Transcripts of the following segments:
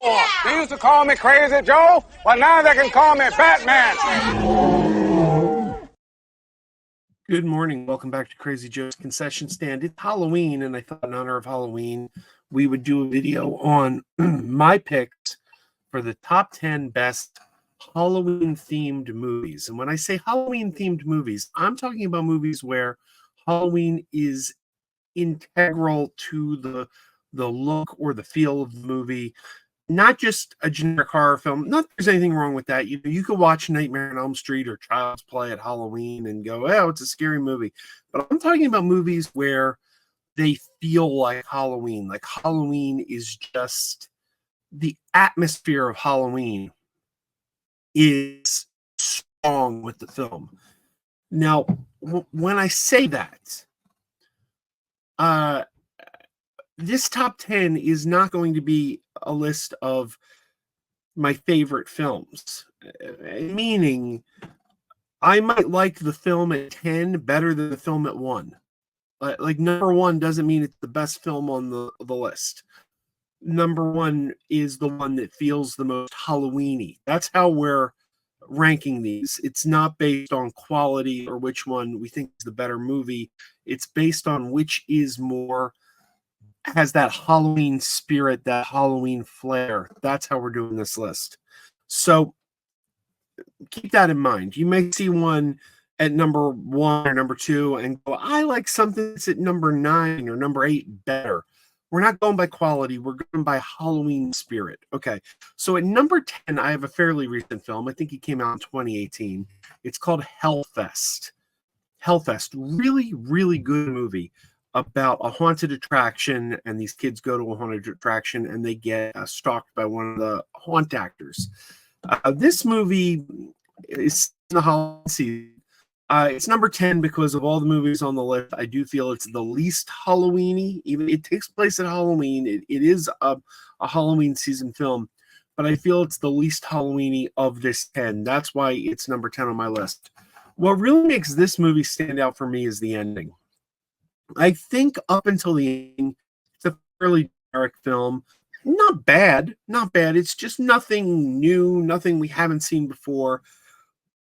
They used to call me Crazy Joe, but now they can call me Batman. Good morning. Welcome back to Crazy Joe's Concession Stand. It's Halloween, and I thought in honor of Halloween, we would do a video on my picks for the top 10 best Halloween-themed movies. And when I say Halloween-themed movies, I'm talking about movies where Halloween is integral to the look or the feel of the movie. Not just a generic horror film. Not that there's anything wrong with that. You could watch Nightmare on Elm Street or Child's Play at Halloween and go, oh, it's a scary movie. But I'm talking about movies where they feel like Halloween. Like Halloween is just the atmosphere of Halloween is strong with the film. Now, when I say that, this top 10 is not going to be a list of my favorite films, meaning I might like the film at 10 better than the film at 1. Like number 1 doesn't mean it's the best film on the list. Number 1 is the one that feels the most Halloweeny. That's how we're ranking these. It's not based on quality or which one we think is the better movie. It's based on which is more has that Halloween spirit, that Halloween flair. That's how we're doing this list. So keep that in mind. You may see one at number 1 or number 2 and go, I like something that's at number 9 or number 8 better. We're not going by quality. We're going by Halloween spirit. Okay. So at number 10, I have a fairly recent film. I think it came out in 2018. It's called Hellfest. Hellfest. Really, really good movie about a haunted attraction, and these kids go to a haunted attraction and they get stalked by one of the haunt actors. This movie is in the Halloween season. It's number 10 because of all the movies on the list. I do feel it's the least Halloweeny. Even it takes place at Halloween. It is a Halloween season film, but I feel it's the least Halloweeny of this 10. That's why it's number 10 on my list. What really makes this movie stand out for me is the ending. I think up until the end, it's a fairly dark film. Not bad, not bad. It's just nothing new, nothing we haven't seen before.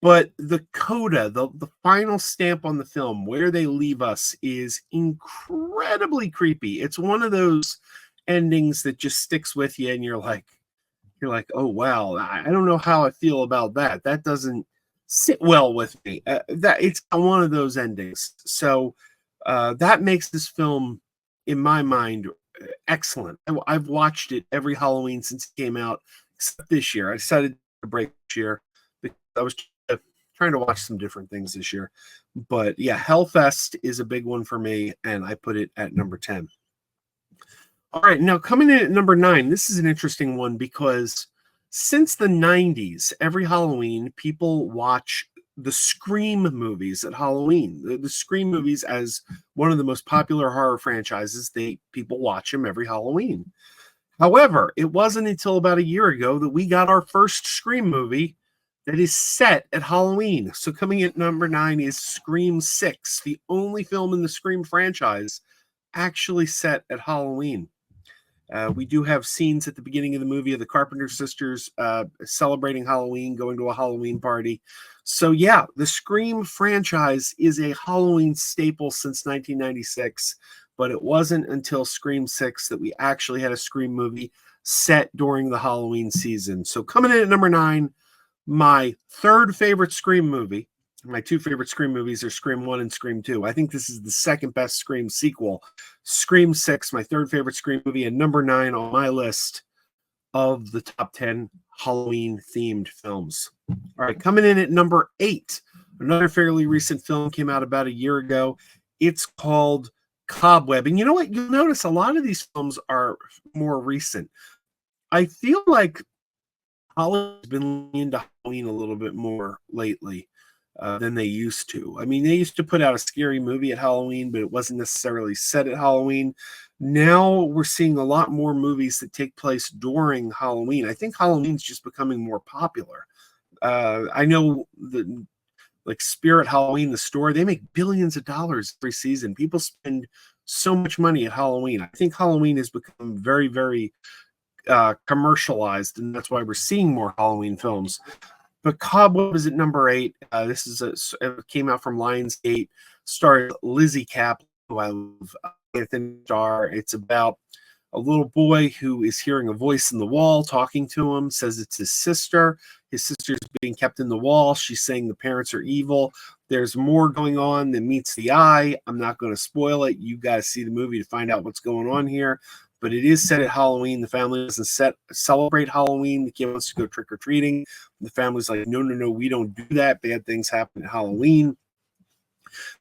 But the coda, the final stamp on the film, where they leave us, is incredibly creepy. It's one of those endings that just sticks with you, and you're like, oh wow, I don't know how I feel about that. That doesn't sit well with me. That it's one of those endings. So. That makes this film, in my mind, excellent. I've watched it every Halloween since it came out, except this year. I decided to break this year because I was trying to watch some different things this year. But yeah, Hellfest is a big one for me, and I put it at number 10. All right, now coming in at number 9, this is an interesting one because since the 90s, every Halloween, people watch the Scream movies at Halloween. The Scream movies, as one of the most popular horror franchises, people watch them every Halloween. However, it wasn't until about a year ago that we got our first Scream movie that is set at Halloween. So coming at number 9 is Scream 6, the only film in the Scream franchise actually set at Halloween. We do have scenes at the beginning of the movie of the Carpenter sisters celebrating Halloween, going to a Halloween party. So yeah, the Scream franchise is a Halloween staple since 1996, but it wasn't until Scream 6 that we actually had a Scream movie set during the Halloween season. So coming in at number 9, my third favorite Scream movie. My 2 favorite Scream movies are Scream 1 and Scream 2. I think this is the second best Scream sequel. Scream 6, my third favorite Scream movie, and number 9 on my list of the top 10 Halloween-themed films. All right, coming in at number 8, another fairly recent film came out about a year ago. It's called Cobweb. And you know what? You'll notice a lot of these films are more recent. I feel like Hollywood's been into Halloween a little bit more lately. Than they used to. I mean, they used to put out a scary movie at Halloween, but it wasn't necessarily set at Halloween. Now we're seeing a lot more movies that take place during Halloween. I think Halloween's just becoming more popular. I know the like Spirit Halloween, the store, they make billions of dollars every season. People spend so much money at Halloween. I think Halloween has become very, very commercialized, and that's why we're seeing more Halloween films. But Cobweb is at number 8. This is it came out from Lionsgate, stars Lizzie Kaplan, who I love, Anthony Starr. It's about a little boy who is hearing a voice in the wall talking to him, says it's his sister. His sister's being kept in the wall. She's saying the parents are evil. There's more going on than meets the eye. I'm not going to spoil it. You guys see the movie to find out what's going on here. But it is set at Halloween. The family doesn't celebrate Halloween. The kid wants to go trick-or-treating. The family's like, no, we don't do that. Bad things happen at Halloween.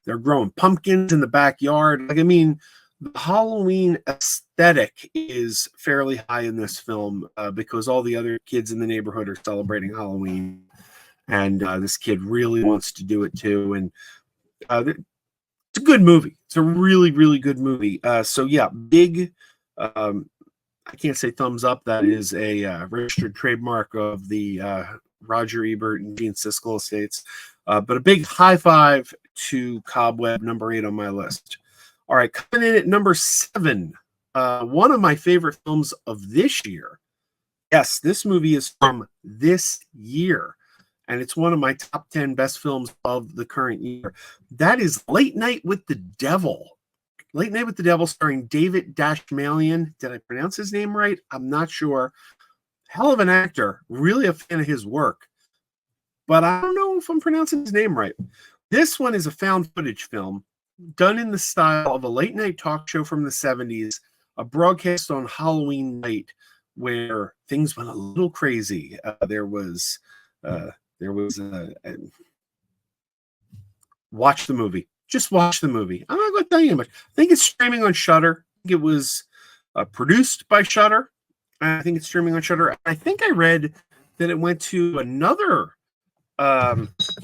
They're growing pumpkins in the backyard. Like, I mean, the Halloween aesthetic is fairly high in this film because all the other kids in the neighborhood are celebrating Halloween. And this kid really wants to do it too. And it's a good movie. It's a really, really good movie. So yeah, big, I can't say thumbs up. That is a registered trademark of the Roger Ebert and Gene Siskel estates. But a big high five to Cobweb, number 8 on my list. All right, coming in at number 7, one of my favorite films of this year. Yes, this movie is from this year, and it's one of my top 10 best films of the current year. That is Late Night with the Devil. Late Night with the Devil, starring David Dastmalchian. Did I pronounce his name right? I'm not sure. Hell of an actor. Really a fan of his work. But I don't know if I'm pronouncing his name right. This one is a found footage film done in the style of a late night talk show from the 70s, a broadcast on Halloween night where things went a little crazy. There was watch the movie. Just watch the movie. I'm not going to tell you much. I think it's streaming on Shudder. I think it was produced by Shudder. I think it's streaming on Shudder. I think I read that it went to another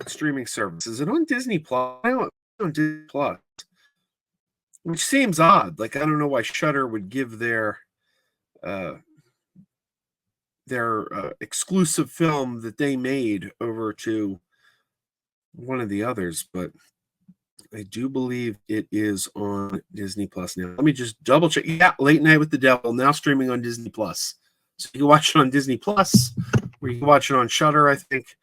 streaming service. Is it on Disney Plus? I don't know, on Disney Plus, which seems odd. Like, I don't know why Shudder would give their exclusive film that they made over to one of the others, but I do believe it is on Disney Plus now. Let me just double check. Yeah, Late Night with the Devil, now streaming on Disney Plus. So you can watch it on Disney Plus, or you can watch it on Shudder, I think.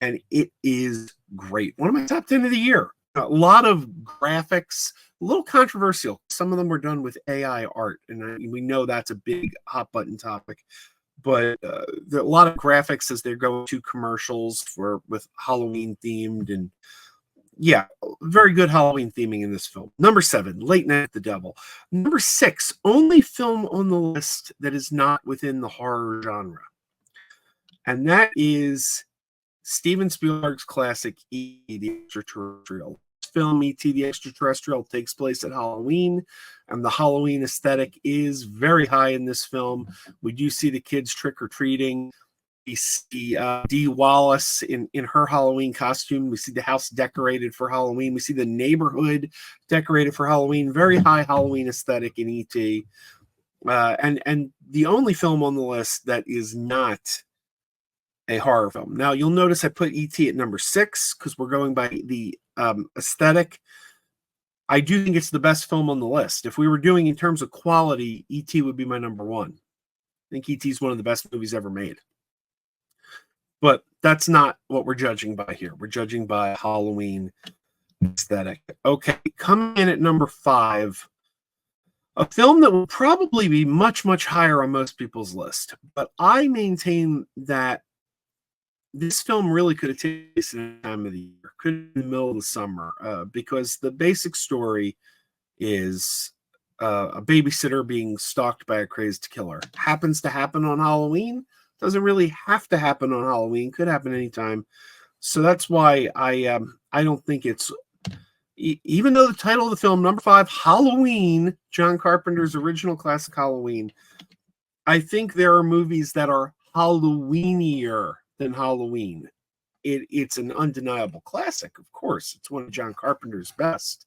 And it is great. One of my top 10 of the year. A lot of graphics, a little controversial. Some of them were done with AI art, and we know that's a big hot button topic. But there are a lot of graphics as they're going to commercials with Halloween themed, and yeah, very good Halloween theming in this film. Number 7, Late Night with the Devil. Number 6, only film on the list that is not within the horror genre, and that is Steven Spielberg's classic E.T. the Extraterrestrial. This film, E.T. the Extraterrestrial, takes place at Halloween, and the Halloween aesthetic is very high in this film. We do see the kids trick-or-treating. We see Dee Wallace in her Halloween costume. We see the house decorated for Halloween. We see the neighborhood decorated for Halloween. Very high Halloween aesthetic in E.T. And the only film on the list that is not a horror film. Now, you'll notice I put E.T. at number 6 because we're going by the aesthetic. I do think it's the best film on the list. If we were doing in terms of quality, E.T. would be my number 1. I think E.T. is one of the best movies ever made. But that's not what we're judging by here. We're judging by Halloween aesthetic. Okay, coming in at number 5, a film that will probably be much, much higher on most people's list. But I maintain that this film really could have taken place in the time of the year, could have been in the middle of the summer, because the basic story is a babysitter being stalked by a crazed killer. Happens to happen on Halloween. Doesn't really have to happen on Halloween. Could happen anytime. So that's why I don't think it's, even though the title of the film, number 5, Halloween, John Carpenter's original classic Halloween, I think there are movies that are Halloweenier than Halloween. It's an undeniable classic, of course. It's one of John Carpenter's best.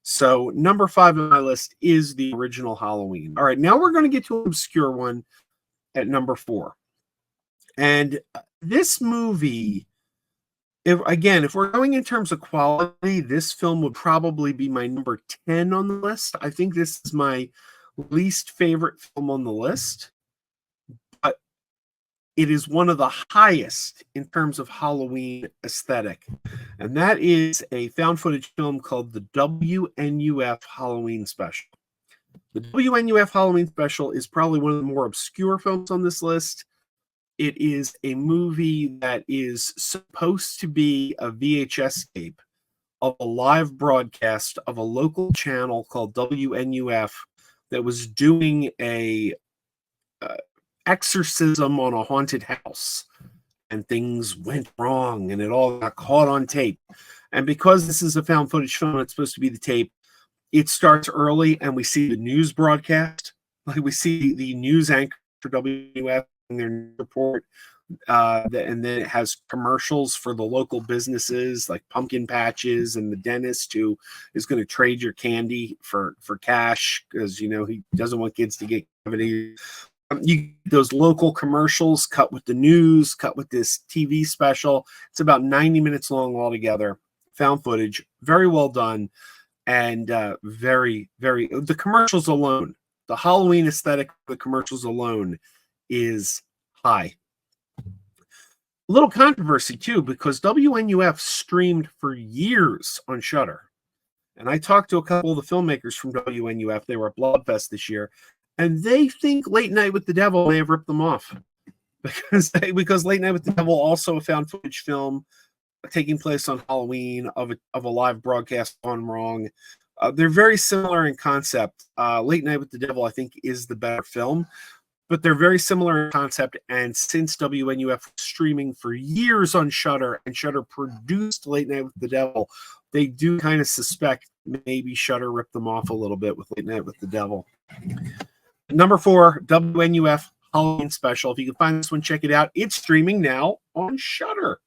So number 5 on my list is the original Halloween. All right, now we're going to get to an obscure one at number 4. And this movie, if we're going in terms of quality, this film would probably be my number 10 on the list. I think this is my least favorite film on the list. it is one of the highest in terms of Halloween aesthetic. And that is a found footage film called the WNUF Halloween Special. The WNUF Halloween Special is probably one of the more obscure films on this list. It is a movie that is supposed to be a VHS tape of a live broadcast of a local channel called WNUF that was doing a exorcism on a haunted house, and things went wrong and it all got caught on tape. And because this is a found footage film, it's supposed to be the tape, it starts early and we see the news broadcast, like we see the news anchor for WNUF in their report, and then it has commercials for the local businesses like pumpkin patches and the dentist who is going to trade your candy for cash because he doesn't want kids to get cavity. You get those local commercials cut with the news, cut with this TV special. It's about 90 minutes long altogether. Found footage, very well done, and very, very. The commercials alone, the Halloween aesthetic of the commercials alone is high. A little controversy too, because WNUF streamed for years on Shudder. And I talked to a couple of the filmmakers from WNUF. They were at Bloodfest this year. And they think Late Night with the Devil may have ripped them off because Late Night with the Devil, also a found footage film taking place on Halloween of a live broadcast gone wrong. They're very similar in concept. Late Night with the Devil, I think, is the better film, but they're very similar in concept. And since WNUF was streaming for years on Shudder and Shudder produced Late Night with the Devil, they do kind of suspect maybe Shudder ripped them off a little bit with Late Night with the Devil. Number 4, WNUF Halloween Special. If you can find this one, check it out. It's streaming now on Shudder.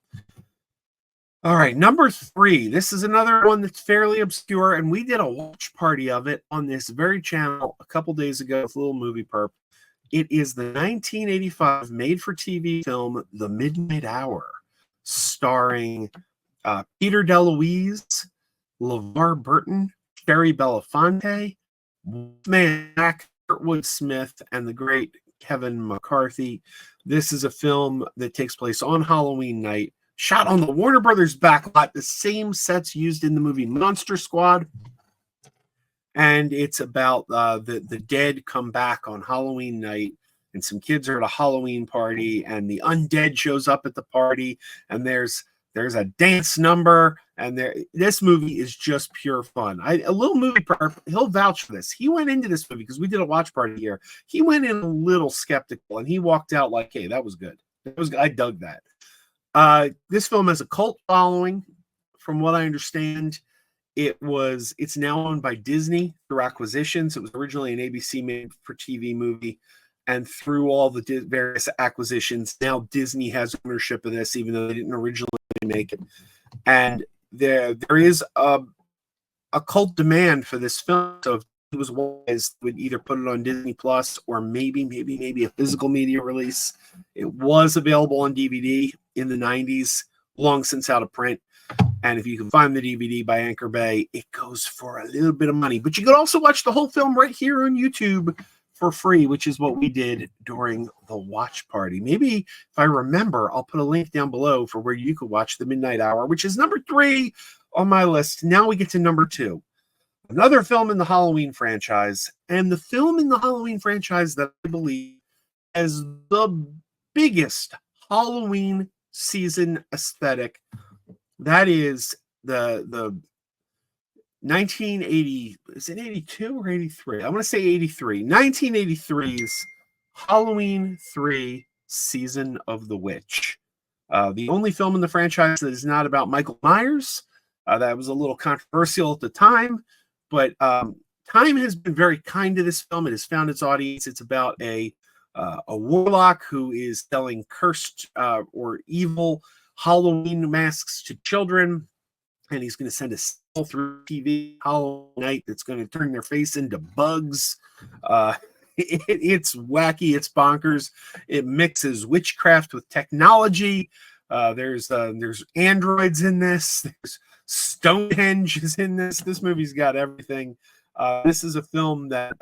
All right, number 3. This is another one that's fairly obscure, and we did a watch party of it on this very channel a couple days ago with Little Movie Perp. It is the 1985 made-for-TV film The Midnight Hour, starring Peter DeLuise, LeVar Burton, Sherry Belafonte, Mac, Kurtwood Smith, and the great Kevin McCarthy. This is a film that takes place on Halloween night, shot on the Warner Brothers backlot, the same sets used in the movie Monster Squad. And it's about the dead come back on Halloween night, and some kids are at a Halloween party, and the undead shows up at the party, and there's a dance number, and this movie is just pure fun. A Little Movie Perp, he'll vouch for this. He went into this movie because we did a watch party here. He went in a little skeptical, and he walked out like, "Hey, that was good. I dug that." This film has a cult following, from what I understand. It's now owned by Disney through acquisitions. It was originally an ABC made-for-TV movie, and through all the various acquisitions, now Disney has ownership of this, even though they didn't originally make it. And there is a cult demand for this film. So if it was wise, would either put it on Disney Plus or maybe a physical media release. It was available on DVD in the 90s, long since out of print. And if you can find the DVD by Anchor Bay, it goes for a little bit of money. But you could also watch the whole film right here on YouTube for free, which is what we did during the watch party. Maybe if I remember, I'll put a link down below for where you could watch The Midnight Hour, which is number 3 on my list. Now we get to number 2. Another film in the Halloween franchise, and the film in the Halloween franchise that I believe has the biggest Halloween season aesthetic. That is the 1980, is it 82 or 83? I'm going to say 83. 1983's Halloween 3 Season of the Witch. The only film in the franchise that is not about Michael Myers. That was a little controversial at the time, but time has been very kind to this film. It has found its audience. It's about a warlock who is selling cursed or evil Halloween masks to children, and he's going to send a signal through TV Halloween night that's going to turn their face into bugs. It's wacky, it's bonkers. It mixes witchcraft with technology. There's androids in this. There's Stonehenge is in this. This movie's got everything. This is a film that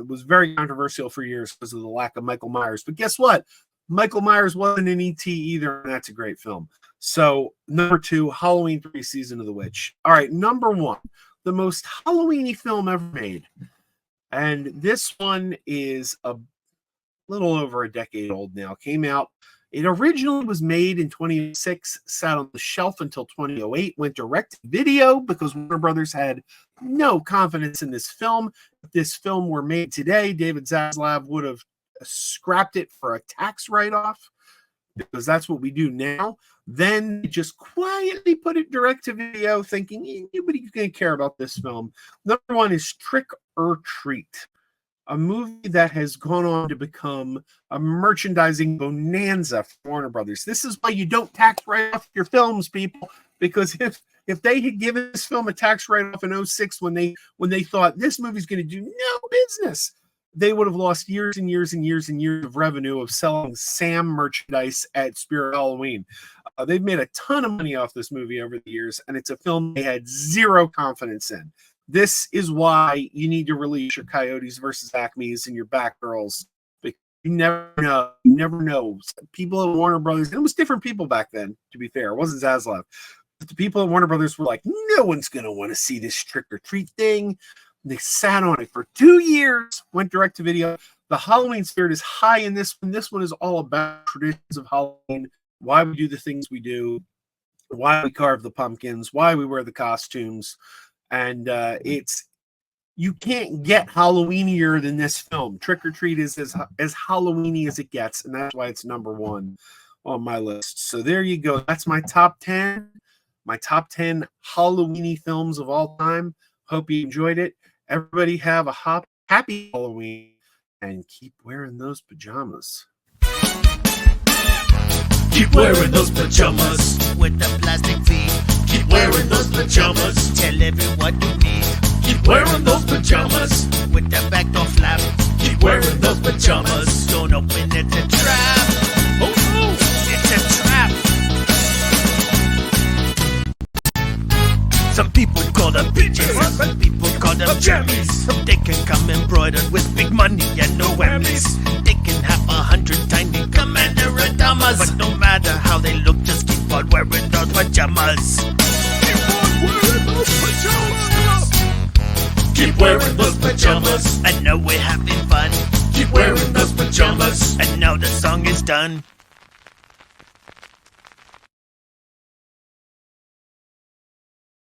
was very controversial for years because of the lack of Michael Myers. But guess what? Michael Myers wasn't in E.T. either, and that's a great film. So, number 2, Halloween 3: Season of the Witch. All right, number 1, the most Halloweeny film ever made. And this one is a little over a decade old now. Came out. It originally was made in 2006, sat on the shelf until 2008, went direct to video because Warner Brothers had no confidence in this film. If this film were made today, David Zaslav would have scrapped it for a tax write-off because that's what we do now. Then just quietly put it direct to video, thinking nobody's going to care about this film. Number 1 is Trick or Treat, a movie that has gone on to become a merchandising bonanza for Warner Brothers. This is why you don't tax write off your films, people, because if they had given this film a tax write-off in 2006 when they thought this movie's going to do no business, they would have lost years and years and years and years of revenue of selling Sam merchandise at Spirit Halloween. They've made a ton of money off this movie over the years, and it's a film they had zero confidence in. This is why you need to release your Coyotes versus Acmes and your Batgirls. Because you never know. You never know. People at Warner Brothers, it was different people back then, to be fair. It wasn't Zaslav. But the people at Warner Brothers were like, no one's going to want to see this Trick or Treat thing. And they sat on it for 2 years, went direct to video. The Halloween spirit is high in this one. This one is all about traditions of Halloween, why we do the things we do, why we carve the pumpkins, why we wear the costumes. And you can't get Halloweenier than this film. Trick or Treat is as Halloweeny as it gets, and that's why it's number 1 on my list. So there you go. That's my top 10. My top 10 Halloweeny films of all time. Hope you enjoyed it. Everybody have a happy Halloween and keep wearing those pajamas. Keep wearing those pajamas with the plastic feet. Keep wearing those pajamas. Tell everyone you need. Keep wearing those pajamas with the back door flap. Keep wearing those pajamas. Don't open it, it's a trap. Oh no, it's a trap. Some people call them bitches, some people call them jammies. They can come embroidered with big money and no whammies. They can have 100 tiny commander adamas, but no matter how they look, just keep on wearing those pajamas. Keep on wearing those pajamas. Keep wearing those pajamas. I know we're having fun. Keep wearing those pajamas. And now the song is done.